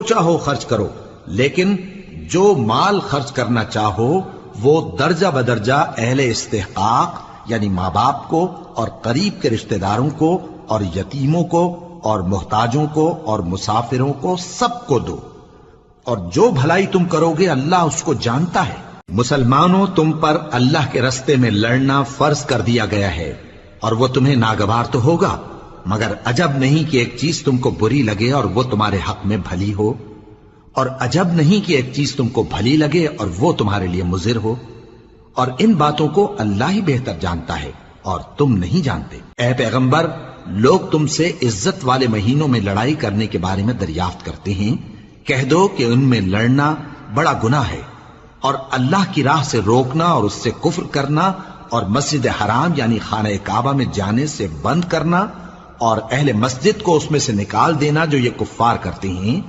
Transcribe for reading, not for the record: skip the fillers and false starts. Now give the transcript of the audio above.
چاہو خرچ کرو، لیکن جو مال خرچ کرنا چاہو وہ درجہ بدرجہ اہل استحقاق یعنی ماں باپ کو اور قریب کے رشتہ داروں کو اور یتیموں کو اور محتاجوں کو اور مسافروں کو سب کو دو، اور جو بھلائی تم کرو گے اللہ اس کو جانتا ہے۔ مسلمانوں، تم پر اللہ کے رستے میں لڑنا فرض کر دیا گیا ہے، اور وہ تمہیں ناگوار تو ہوگا، مگر عجب نہیں کہ ایک چیز تم کو بری لگے اور وہ تمہارے حق میں بھلی ہو، اور عجب نہیں کہ ایک چیز تم کو بھلی لگے اور وہ تمہارے لیے مضر ہو، اور ان باتوں کو اللہ ہی بہتر جانتا ہے اور تم نہیں جانتے۔ اے پیغمبر، لوگ تم سے عزت والے مہینوں میں لڑائی کرنے کے بارے میں دریافت کرتے ہیں، کہہ دو کہ ان میں لڑنا بڑا گناہ ہے، اور اللہ کی راہ سے روکنا اور اس سے کفر کرنا اور مسجد حرام یعنی خانہ کعبہ میں جانے سے بند کرنا اور اہل مسجد کو اس میں سے نکال دینا جو یہ کفار کرتے ہیں،